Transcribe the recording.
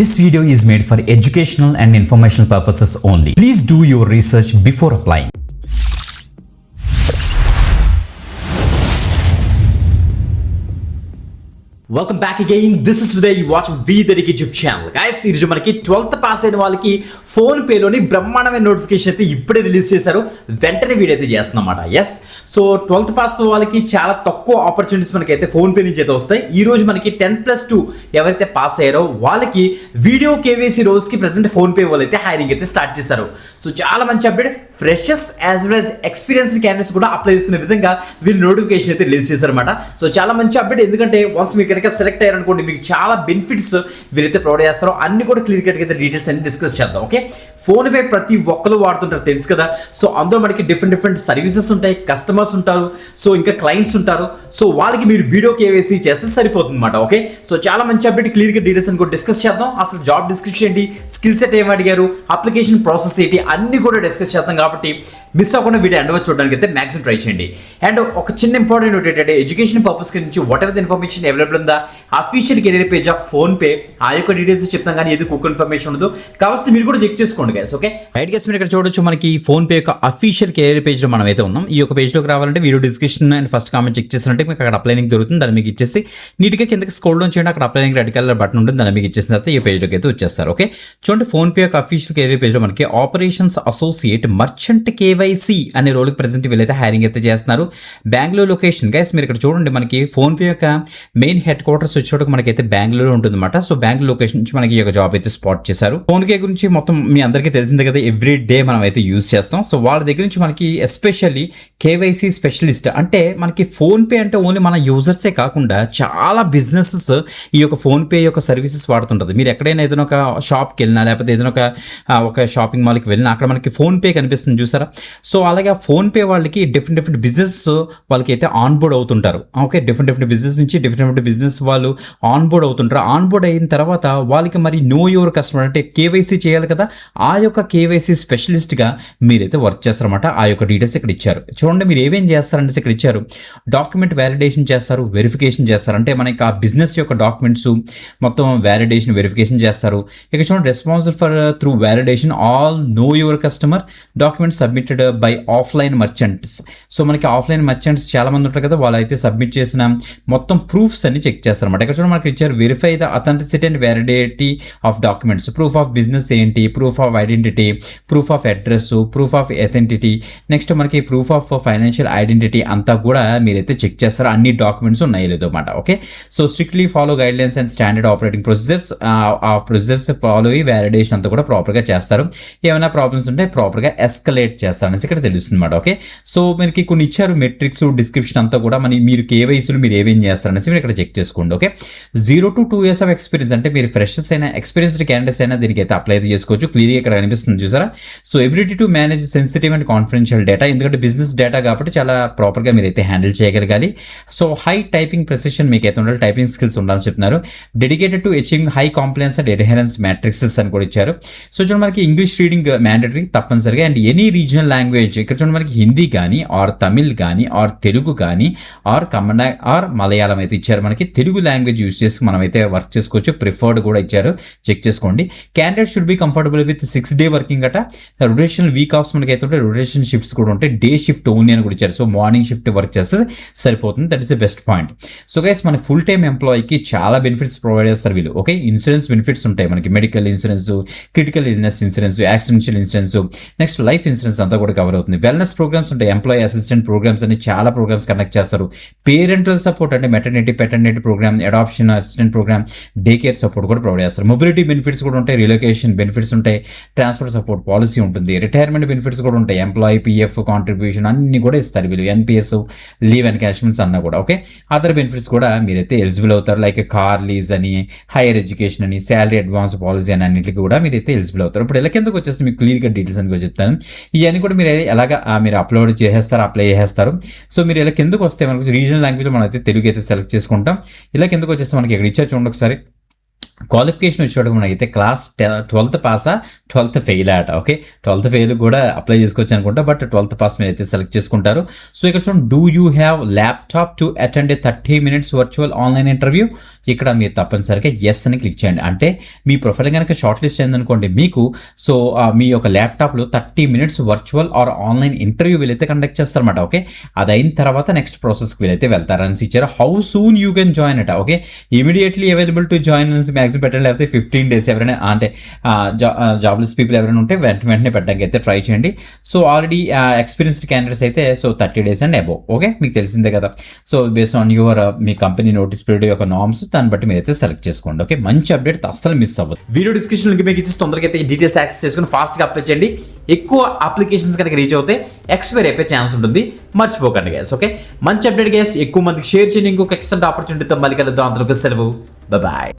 This video is made for educational and informational purposes only. Please do your research before applying. Welcome back again. This is Vidhay. You watch వీదరికి YouTube channel. Guys, ఈరోజు మనకి 12th pass అయిన వాళ్ళకి phone పేలోని బ్రహ్మాండమైన notification అయితే ఇప్పుడే release చేశారు. వెంటనే వీడియో అయితే చేస్తున్నమాట. ఎస్, సో 12th పాస్ వాళ్ళకి చాలా తక్కువ ఆపర్చునిటీస్ మనకైతే ఫోన్ పే నుంచి అయితే వస్తాయి. ఈ రోజు మనకి 10+2 ఎవరైతే పాస్ అయ్యారో వాళ్ళకి వీడియో కేవైసీ రోజుకి ప్రెసెంట్ ఫోన్ పే వాళ్ళు అయితే హైరింగ్ అయితే స్టార్ట్ చేశారు. సో చాలా మంచి update. Freshers as well as experienced candidates కూడా అప్లై చేసుకునే విధంగా వీళ్ళు నోటిఫికేషన్ అయితే రిలీజ్ చేశారన్నమాట. సో చాలా మంచి అప్డేట్. ఎందుకంటే వన్స్ మీకు సెలెక్ట్ అయ్యారనుకోండి, మీకు చాలా బెనిఫిట్స్ వీరైతే ప్రొవైడ్ చేస్తారో అన్ని కూడా క్లియర్ కట్ అయితే డీటెయిల్స్ అన్ని డిస్కస్ చేద్దాం. ఓకే, ఫోన్ పే ప్రతి ఒక్కరు వాడుతుంటారు, తెలుసు కదా. సో అందులో మనకి డిఫరెంట్ సర్వీసెస్ ఉంటాయి, కస్టమర్స్ ఉంటారు, సో ఇంకా క్లయింట్స్ ఉంటారు. సో వాళ్ళకి మీరు వీడియో కేవైసీ చేస్తే సరిపోతుంది అనమాట. ఓకే, సో చాలా మంచి అప్డేట్. క్లియర్ గా డీటెయిల్స్ అని కూడా డిస్కస్ చేద్దాం. అసలు జాబ్ డిస్క్రిప్షన్ ఏంటి, స్కిల్ సెట్ ఏమి అడిగారు, అప్లికేషన్ ప్రాసెస్ ఏంటి, అన్ని కూడా డిస్కస్ చేద్దాం. కాబట్టి మిస్ అవ్వకుండా వీడియో ఎండ్ వరకు చూడడానికి అయితే మ్యాక్సిమం ట్రై చేయండి. అండ్ ఒక చిన్న ఇంపార్టెంట్ ఏంటంటే, ఎడ్యుకేషన్ పర్పస్ నుంచి whatever the information available ఉందా official career page of PhonePe, ఆ యొక్క డీటెయిల్స్ చెప్తాం, కానీ ఏది కుక్ ఇన్ఫర్మేషన్ ఉండదు. కావాల్సి మీరు కూడా చెక్ చేసుకోండి గైస్. ఓకే రైట్ గైస్, మీరు ఇక్కడ చూడొచ్చు మనకి ఫోన్ పే యొక్క అఫీషియల్ కెరీర్ పేజ్ లో మనం అయితే ఉన్నాం. ఈ యొక్క పేజ్ లోకి రావాలంటే video description and first comment check చేసినట్టే మీకు అక్కడ అప్లై లింక్ దొరుకుతుంది. దాన్ని మీకు ఇచ్చేసి నీట్గా కిందకి స్క్రోల్ డౌన్ చేయండి. అక్కడ apply link red colour button ఉంటుంది, దాన్ని మీకు ఇచ్చేసిన తర్వాత ఈ పేజ్ లోకి అయితే వచ్చేస్తారు. ఓకే చూడండి, ఫోన్ పే యొక్క అఫీషియల్ కెరీర్ పేజ్ లో మనకి ఆపరేషన్స్ అసోసియేట్ మర్చెంట్ కేవైసీ అనే రోల్కి ప్రెసెంట్ వీళ్ళైతే హైరింగ్ అయితే చేస్తున్నారు. బెంగళూరు లొకేషన్ గైస్, మీరు ఇక్కడ చూడండి మనకి ఫోన్ పే యొక్క మెయిన్ హెడ్ క్వార్టర్స్ వచ్చేటప్పుడు మనకైతే బెంగళూరు ఉంటుంది అనమాట. సో బెంగళూరు లొకేషన్ నుంచి మనకి ఈ యొక్క జాబ్ అయితే స్పాట్ చేశారు. ఫోన్ పే గురించి మొత్తం మీ అందరికీ తెలిసిందే కదా, ఎవ్రీ డే మనం అయితే యూజ్ చేస్తాం. సో వాళ్ళ దగ్గర నుంచి మనకి ఎస్పెషల్లీ కేవైసీ స్పెషలిస్ట్, అంటే మనకి ఫోన్ పే అంటే ఓన్లీ మన యూజర్సే కాకుండా చాలా బిజినెసెస్ ఈ యొక్క ఫోన్ పే యొక్క సర్వీసెస్ వాడుతుంటుంది. మీరు ఎక్కడైనా ఏదైనా ఒక షాప్కి వెళ్ళినా, లేకపోతే ఏదైనా ఒక షాపింగ్ మాల్కి వెళ్ళినా అక్కడ మనకి ఫోన్ పే కనిపిస్తుంది చూసారా. సో అలాగే ఆ ఫోన్ పే వాళ్ళకి డిఫరెంట్ బిజినెస్ వాళ్ళకి అయితే ఆన్ బోర్డ్ అవుతుంటారు. ఓకే, డిఫరెంట్ బిజినెస్ నుంచి డిఫరెంట్ బిజినెస్ వాళ్ళు ఆన్ బోర్డ్ అవుతుంటారు. ఆన్ బోర్డ్ అయిన తర్వాత వాళ్ళకి మరి నో యువర్ కస్టమర్ అంటే కేవైసీ చేయాలి కదా, ఆ యొక్క కేవైసీ స్పెషలిస్ట్గా మీరైతే వర్క్ చేస్తారన్నమాట. ఆ యొక్క డీటెయిల్స్ ఇక్కడ ఇచ్చారు. చూడండి, మీరు ఏమేం చేస్తారంటే ఇక్కడ ఇచ్చారు. డాక్యుమెంట్ వ్యాలిడేషన్ చేస్తారు, వెరిఫికేషన్ చేస్తారు, అంటే మనకి ఆ బిజినెస్ యొక్క డాక్యుమెంట్స్ మొత్తం వ్యాలిడేషన్ వెరిఫికేషన్ చేస్తారు. ఇక చూడండి, responsible for through validation all know your customer documents submitted by offline merchants. So మనకి ఆఫ్లైన్ మర్చెంట్స్ చాలా మంది ఉంటారు కదా, వాళ్ళు అయితే సబ్మిట్ చేసిన మొత్తం ప్రూఫ్స్ అన్ని చెక్ చేస్తారన్నమాట. ఇక్కడ చూడండి మనకి ఇచ్చారు, verify the authenticity and validity of documents, proof of business ఏంటి, proof of identity, proof of address, proof of authenticity, next మనకి ప్రూఫ్ ఆఫ్ ఫైనాన్షియల్ ఐడెంటిటీ అంతా కూడా మీరైతే చెక్ చేస్తారు, అన్ని డాక్యుమెంట్స్ ఉన్నాయి లేదో అన్నమాట. Okay, so strictly follow guide lines and standard operating procedures, ఆ ప్రొసీజర్స్ ఫాలో అయ్యి వ్యాలిడేషన్ అంతా కూడా ప్రాపర్గా చేస్తారు. ఏమైనా ప్రాబ్లమ్స్ ఉంటే ప్రాపర్గా ఎస్కలేట్ చేస్తారనేసి ఇక్కడ తెలుస్తుంది అన్నమాట. ఓకే, సో మనకి కొన్ని ఇచ్చారు మెట్రిక్స్, డిస్క్రిప్షన్ అంతా కూడా మీరు కేవైసీలు మీరు ఏమేం చేస్తారనేసి మీరు ఇక్కడ చెక్ చేసుకోండి. Okay, 0 to 2 years of experience, అంటే మీరు ఫ్రెషర్స్ అయినా ఎక్స్పీరియన్స్డ్ క్యాండిడేట్స్ అయినా దీనికి అయితే అప్లై అయితే చేసుకోవచ్చు. క్లియర్గా ఇక్కడ కనిపిస్తుంది చూసారా. So ability to manage sensitive and confidential data, ఎందుకంటే బిజినెస్ డేటా కాబట్టి చాలా ప్రాపర్గా మీరైతే హ్యాండిల్ చేయగలగాలి. సో హై టైపింగ్ ప్రెసిషన్ మీకు అయితే ఉండాలి, టైపింగ్ స్కిల్స్ ఉండాలని చెప్తున్నారు. Dedicated to achieving high compliance and adherence matrices అని కూడా ఇచ్చారు. సో చూడండి మనకి ఇంగ్లీష్ రీడింగ్ మ్యాండేటరీ తప్పనిసరిగా, అండ్ ఎనీ రీజనల్ లాంగ్వేజ్, ఇక్కడ చూడండి మనకి హిందీ కానీ ఆర్ తమిళ్ కానీ ఆర్ తెలుగు కానీ ఆర్ కన్నడ ఆర్ మలయాళం అయితే ఇచ్చారు. మనకి తెలుగు లాంగ్వేజ్ యూజ్ చేసి మనం అయితే వర్క్ చేసుకోవచ్చు. ప్రిఫర్డ్ కూడా ఇచ్చారు, చెక్ చేసుకోండి. Candidate should be comfortable with 6 day working అట. రొటేషనల్ వీక్ ఆఫ్స్ మనకి అయితే ఉంటాయి, రొటేషన్ షిఫ్ట్స్ కూడా ఉంటాయి. డే షిఫ్ట్ ఓన్లీ అని కూడా ఇచ్చారు. సో మార్నింగ్ షిఫ్ట్ వర్క్ చేస్తే సరిపోతుంది. That is the best point. So guys, మన ఫుల్ టైమ్ ఎంప్లాయీకి చాలా బెనిఫిట్స్ ప్రొవైడ్ చేస్తారు వీళ్ళు. ఓకే, ఇన్సూరెన్స్ బెనిఫిట్స్ ఉంటాయి మనకి, medical insurance, critical illness insurance, accidential insurance, next life insurance అంతా కూడా కవర్ అవుతుంది. వెల్నెస్ ప్రోగ్రామ్స్ ఉంటాయి, ఎంప్లాయీ అసిస్టెంట్ ప్రోగ్రామ్స్ అని చాలా ప్రోగ్రామ్స్ కండక్ట్ చేస్తారు. పేరెంటల్ సపోర్ట్ అంటే maternity paternity programme, adoption assistant programme, day care support కూడా ప్రొవైడ్ చేస్తారు. మొబిలిటీ బెనిఫిట్స్ కూడా ఉంటాయి, రిలోకేషన్ బెనిఫిట్స్ ఉంటాయి, ట్రాన్స్పోర్ట్ సపోర్ట్ పాలసీ ఉంటుంది, రిటైర్మెంట్ బెనిఫిట్స్ కూడా ఉంటాయి, ఎంప్లాయీ పిఎఫ్ కాంట్రిబ్యూషన్ అన్ని కూడా ఇస్తారు వీళ్ళు, ఎన్పిఎస్, లీవ్ ఎన్కాష్మెంట్స్ అన్నా కూడా. ఓకే, అదర్ బెనిఫిట్స్ కూడా మీరైతే ఎలిజిబుల్ అవుతారు, లైక్ కార్ లీజ్ అని, హైయర్ ఎడ్యుకేషన్ అని, శాలరీ అడ్వాన్స్ పాలసీ అని, అన్నింటికి కూడా మీరైతే ఎలిజిబుల్ అవుతారు. ఇప్పుడు ఇలా కిందకు వచ్చేసి మీకు క్లియర్గా డీటెయిల్స్ అని కూడా చెప్తాను. ఇవన్నీ కూడా మీరు ఎలాగా మీరు అప్లోడ్ చేసేస్తారు, అప్లై చేసేస్తారు. సో మీరు ఇలా కిందకు వస్తే మనకు రీజనల్ లాంగ్వేజ్ మనం అయితే తెలుగు అయితే సెలెక్ట్ చేసుకుంటాం. ఇలా కిందకు వచ్చేస్తే మనకి ఇక్కడ ఇచ్చా చూడండి ఒకసారి, క్వాలిఫికేషన్ వచ్చేటప్పుడు మనకైతే క్లాస్ 12th పాసా 12th ఫెయిల్ ఆట. ఓకే, 12th ఫెయిల్ కూడా అప్లై చేసుకోవచ్చు అనుకుంటా, బట్ 12th పాస్ మీరు అయితే సెలెక్ట్ చేసుకుంటారు. సో ఇక్కడ చూడండి, do you have laptop to attend a 30 minutes virtual online interview. ఇక్కడ మీరు తప్పనిసరిగా ఎస్ అని క్లిక్ చేయండి. అంటే మీ ప్రొఫైల్ కనుక షార్ట్ లిస్ట్ అయిందనుకోండి మీకు, సో మీ యొక్క ల్యాప్టాప్లో 30 minutes వర్చువల్ ఆర్ ఆన్లైన్ ఇంటర్వ్యూ వీళ్ళైతే కండక్ట్ చేస్తారన్నమాట. ఓకే, అది అయిన తర్వాత నెక్స్ట్ ప్రాసెస్కి వీళ్ళైతే వెళ్తారని ఇచ్చారు. How soon you can join అట. Okay, immediately available to join maximum పెట్టండి, లేకపోతే 15 days ఎవరైనా అంటే జాబ్లెస్ పీపుల్ ఎవరైనా ఉంటే వెంటనే పెట్టడానికి అయితే ట్రై చేయండి. సో ఆల్రెడీ ఎక్స్పీరియన్స్డ్ క్యాండిడేట్స్ అయితే so 30 days and above. Okay, మీకు తెలిసిందే కదా. So based on your me company notice period యొక్క నార్మ్స్, దాన్ని బట్టి మీరు అయితే సెలెక్ట్ చేసుకోండి. ఓకే, మంచి అప్డేట్ అస్సలు మిస్ అవ్వదు. వీడియో డిస్క్రిప్షన్ లింక్ మీకు ఇచ్చి తొందరగా అయితే డీటెయిల్స్ యాక్సెస్ చేసుకుని ఫాస్ట్గా అప్లై చేయండి. ఎక్కువ అప్లికేషన్స్ కనుక రీచ్ అవుతే ఎక్స్పైర్ అయిపోయే ఛాన్స్ ఉంటుంది, మర్చిపోకండి గైస్. ఓకే, మంచి అప్డేట్ గైస్, ఎక్కువ మందికి షేర్ చేయండి. ఇంకొక ఎక్సలెంట్ ఆపర్చునిటీతో మళ్ళీ కలుద్దాం. అందరికీ సెలవు, బాయ్.